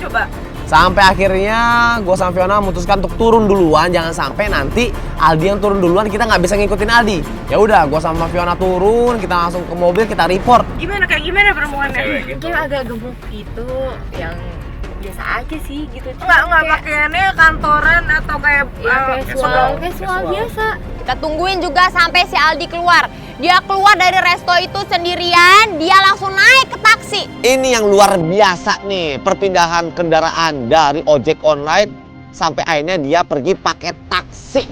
coba? Sampai akhirnya gue sama Fiona memutuskan untuk turun duluan, jangan sampai nanti Aldi yang turun duluan kita nggak bisa ngikutin Aldi. Ya udah, gue sama Fiona turun, kita langsung ke mobil, kita report. Kayak gimana perempuannya? Mungkin agak gemuk gitu, yang biasa aja sih gitu. Nggak pakaiannya kantoran atau kayak casual biasa. Kita tungguin juga sampai si Aldi keluar. Dia keluar dari resto itu sendirian, dia langsung naik ke taksi. Ini yang luar biasa nih, perpindahan kendaraan dari ojek online sampai akhirnya dia pergi pakai taksi.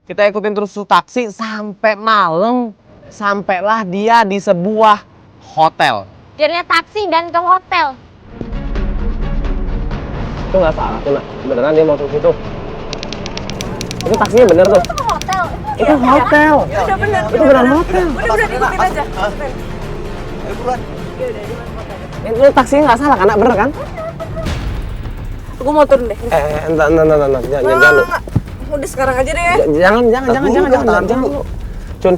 Kita ikutin terus tuh taksi sampai malam, sampailah dia di sebuah hotel. Dia naik taksi dan ke hotel. Itu nggak salah tuh, Nak. Beneran dia mau ke situ. Itu taksinya bener tuh. Itu ke hotel. Itu hotel. Udah bener. Itu beneran hotel. Udah ikutin aja. Ayo buruan. Itu taksinya nggak salah kan, Nak? Bener kan? Aku mau turun deh. Entar, jangan lu. Udah sekarang aja deh. Jangan lu. Cun,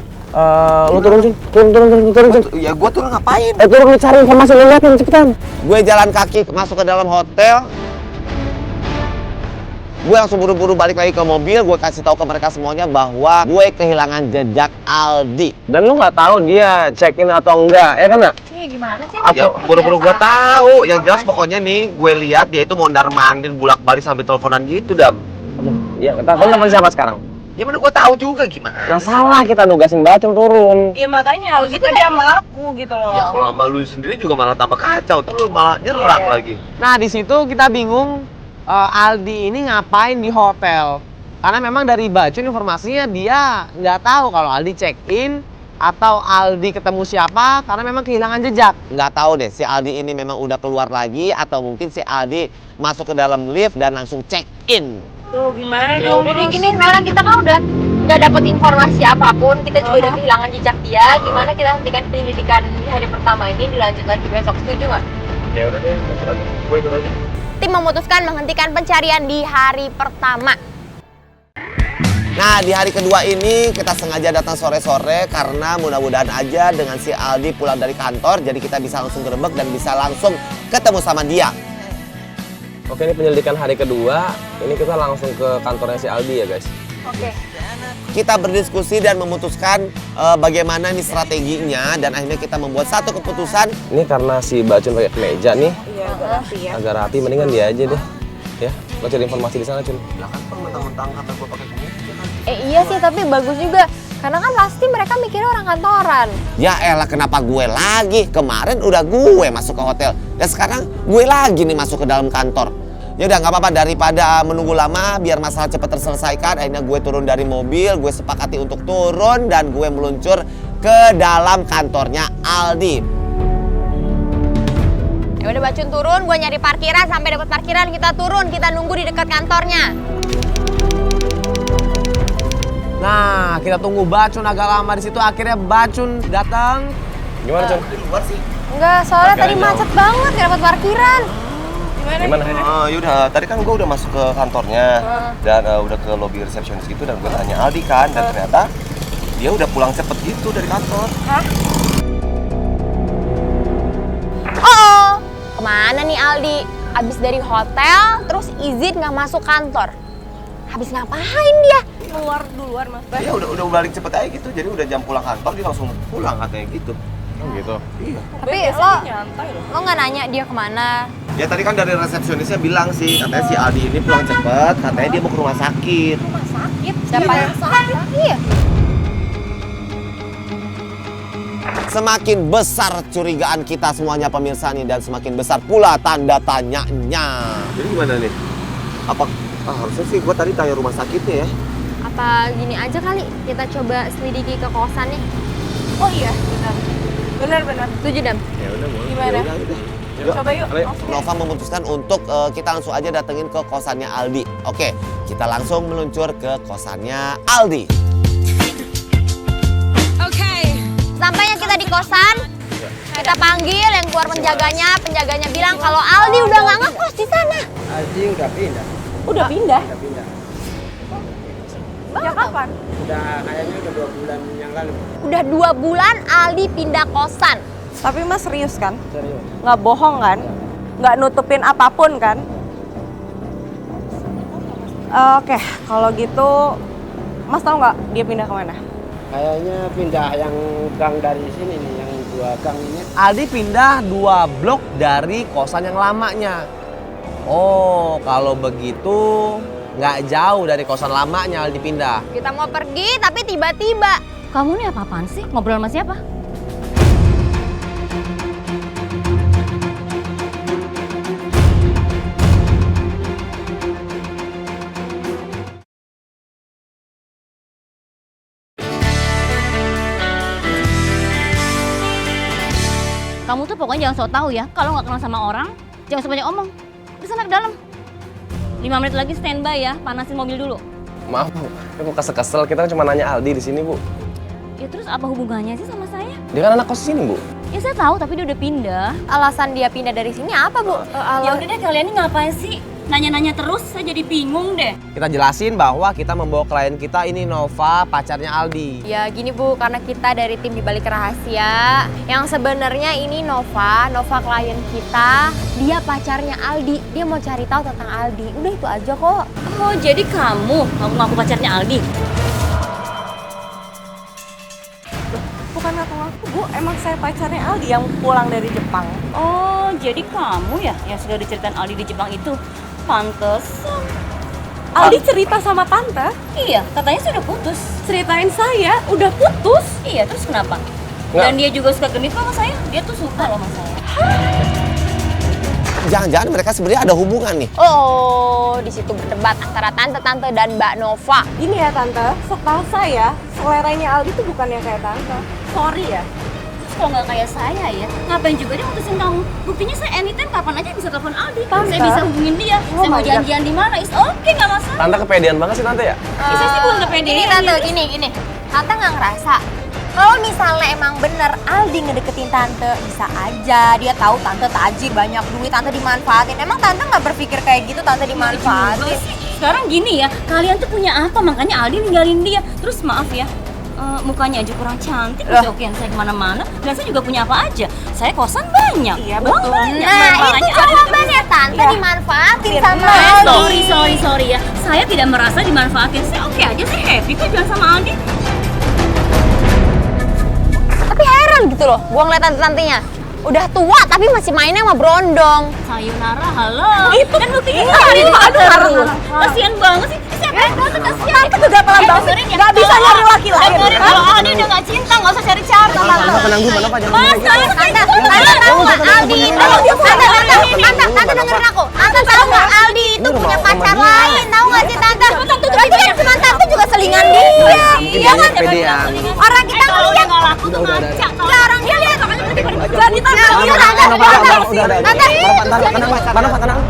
lu turun, Cun. Turun, Cun. Ya gua turun ngapain? Turun lu cari informasi, lu liatin cepetan. Gue jalan kaki masuk ke dalam hotel. Gue langsung buru-buru balik lagi ke mobil. Gue kasih tahu ke mereka semuanya bahwa gue kehilangan jejak Aldi. Dan lu nggak tahu dia check in atau enggak, ya kan, Nak? Gimana sih? Ya buru-buru gue tahu. Yang jelas pokoknya nih gue lihat dia itu mondar-mandir bolak-balik sambil teleponan gitu, Dam. Ya, kita telepon siapa sekarang? Ya mana gue tahu juga gimana. Yang salah kita nugasin Bacul turun. Iya makanya hal gitu dia sama aku gitu loh. Ya kalau sama lu sendiri juga malah tambah kacau. Terus lu malah nyerang lagi. Nah, di situ kita bingung Aldi ini ngapain di hotel. Karena memang dari Bacul informasinya dia nggak tahu kalau Aldi check in atau Aldi ketemu siapa karena memang kehilangan jejak. Nggak tahu deh si Aldi ini memang udah keluar lagi atau mungkin si Aldi masuk ke dalam lift dan langsung check in. Tuh gimana Ya dong? udah deh gini, sekarang kita kan udah nggak dapet informasi apapun, kita juga udah kehilangan jejak dia. Gimana kita hentikan penyelidikan di hari pertama ini, dilanjutkan di besok, setuju nggak? Ya udah deh, gue ikut aja. Tim memutuskan menghentikan pencarian di hari pertama. Nah di hari kedua ini kita sengaja datang sore-sore karena mudah-mudahan aja dengan si Aldi pulang dari kantor jadi kita bisa langsung gerebek dan bisa langsung ketemu sama dia. Oke, ini penyelidikan hari kedua. Ini kita langsung ke kantornya si Aldi ya, guys. Oke. Kita berdiskusi dan memutuskan bagaimana nih strateginya dan akhirnya kita membuat satu keputusan. Ini karena si Bacun pakai kemeja nih, Iya agak rapi ya. agak rapi, mendingan dia aja deh. Ya, lo cari informasi di sana, Cun. Ya kan mentang-mentang kata gue pakai kemeja. Iya sih, tapi bagus juga. Karena kan pasti mereka mikirnya orang kantoran. Ya elah kenapa gue lagi? Kemarin udah gue masuk ke hotel dan sekarang gue lagi nih masuk ke dalam kantor. Ya udah nggak apa-apa daripada menunggu lama biar masalah cepat terselesaikan. Akhirnya gue turun dari mobil, gue sepakati untuk turun dan gue meluncur ke dalam kantornya Aldi. Ya udah Bacun turun, gue nyari parkiran, sampai dapat parkiran kita turun, kita nunggu di dekat kantornya. Nah, kita tunggu Bacun agak lama di situ. Akhirnya Bacun datang. Gimana, Cun? Di luar sih. Enggak, soalnya tadi macet banget, gak dapat parkiran. Gimana? Yaudah, tadi kan gue udah masuk ke kantornya dan udah ke lobby resepsionis gitu dan gue tanya Aldi kan dan ternyata dia udah pulang cepet gitu dari kantor. Oh, kemana nih Aldi? Abis dari hotel, terus izin nggak masuk kantor. Habis ngapain dia? Keluar duluan mas. Ya udah balik cepet aja gitu, jadi udah jam pulang kantor dia langsung pulang katanya gitu. Oh gitu. Iya. Tapi Nyantai loh. lo nggak nanya dia kemana? Ya tadi kan dari resepsionisnya bilang sih katanya si Aldi ini pulang cepet, katanya dia mau ke rumah sakit. Siapa yang sakit? Iya. Semakin besar curigaan kita semuanya pemirsa nih dan semakin besar pula tanda tanyanya. Jadi gimana nih? Apa harusnya sih gue tadi tanya rumah sakitnya ya? Apa gini aja kali, kita coba selidiki ke kosannya. Oh iya benar. Setuju, Dam? Ya udah, boleh. Gimana? Coba yuk. Ayo. Nova memutuskan untuk kita langsung aja datengin ke kosannya Aldi. Oke, kita langsung meluncur ke kosannya Aldi. Sampainya kita di kosan, kita panggil yang keluar penjaganya bilang kalau Aldi udah nggak ngekos di sana. Udah pindah. Ya kapan? Udah kayaknya udah 2 bulan yang lalu. Udah 2 bulan Aldi pindah kosan. Tapi Mas serius kan? Serius. Nggak bohong kan? Nggak nutupin apapun kan? Oke, kalau gitu Mas tahu nggak dia pindah kemana? Kayaknya pindah yang gang dari sini nih, yang 2 gang ini. Aldi pindah 2 blok dari kosan yang lamanya. Oh, kalau begitu nggak jauh dari kosan lamanya Aldi pindah. Kita mau pergi tapi tiba-tiba. Kamu nih apa-apaan sih? Ngobrol sama siapa? Kamu tuh pokoknya jangan sok tahu ya. Kalau nggak kenal sama orang, jangan sebanyak omong. Di sana ke dalam. 5 menit lagi standby ya, panasin mobil dulu. Maaf Bu, aku kesel-kesel, kita cuma nanya Aldi di sini Bu. Ya terus apa hubungannya sih sama saya? Dia kan anak kos sini Bu. Ya saya tahu, tapi dia udah pindah. Alasan dia pindah dari sini apa, Bu? Ya udah deh, kalian ini ngapain sih? Nanya-nanya terus, saya jadi bingung deh. Kita jelasin bahwa kita membawa klien kita ini Nova, pacarnya Aldi. Ya gini Bu, karena kita dari tim di balik rahasia. Yang sebenarnya ini Nova klien kita. Dia pacarnya Aldi, dia mau cari tahu tentang Aldi. Udah itu aja kok. Oh, jadi kamu ngaku pacarnya Aldi? Bukan ngaku-ngaku, Bu. Emang saya pacarnya Aldi yang pulang dari Jepang. Oh, jadi kamu ya yang sudah diceritain Aldi di Jepang itu? Pantesan. Aldi cerita sama tante. Iya, katanya sudah putus. Ceritain saya, udah putus. Iya, terus kenapa? Nggak. Dan dia juga suka genit sama saya. Dia tuh suka loh sama saya. Jangan-jangan mereka sebenarnya ada hubungan nih. Oh, di situ berdebat antara tante-tante dan Mbak Nova. Gini ya tante, setahu saya seleranya Aldi tuh bukan yang kayak tante. Sorry ya. Kalau nggak kayak saya ya, ngapain juga dia mutusin kamu? Buktinya saya anytime kapan aja bisa telepon Aldi. Tante. Saya bisa hubungin dia. Oh Saya mau my God. janjian di mana? Is oke, nggak masalah. Tante kepedean banget sih Tante ya? Saya sih bukan kepedean. Gini tante, gini. Tante nggak ngerasa. Kalau misalnya emang bener Aldi ngedeketin tante, bisa aja dia tahu tante tajir, banyak duit, tante dimanfaatin. Emang tante nggak berpikir kayak gitu, tante dimanfaatin? Sekarang gini ya, kalian tuh punya apa? Makanya Aldi ninggalin dia. Terus maaf ya, mukanya aja kurang cantik, jokin saya kemana-mana. Dan saya juga punya apa aja. Saya kosan banyak, Iya, uang betul. banyak. Nah, itu Makanya Aldi jawabannya tante Iya. dimanfaatin Iya, sama bener. Aldi. Sorry ya. Saya tidak merasa dimanfaatin. Saya oke aja, saya happy kok jalan sama Aldi. Tapi heran gitu loh, gua ngeliat tante-tantenya. Udah tua tapi masih mainnya sama brondong. Sayonara, halo. Itu kan buktinya itu, Aldi itu, tuh aduh, pacaran. aduh. Kasian banget sih. Siapa yang mau kasian? Tante juga pelan banget. dengerin ya. Nggak bisa Kalau- nyari laki lain. dengerin, kalau Aldi udah nggak cinta, nggak usah cari-cari. Nova tenang dulu, Nova jangan Mas, kalian Tante tahu nggak Aldi itu? Tante dengerin aku. Tante tahu nggak Aldi itu punya pacar lain? Tahu nggak sih tante? Berarti kan cuma tante juga selingan dia. Iya kan? kepedean. Orang kita kalau udah ngeliat. nggak laku tuh ngaca. Ya orang dia lihat. Jadi tante, Tante, Udah, tante, Nova tenang.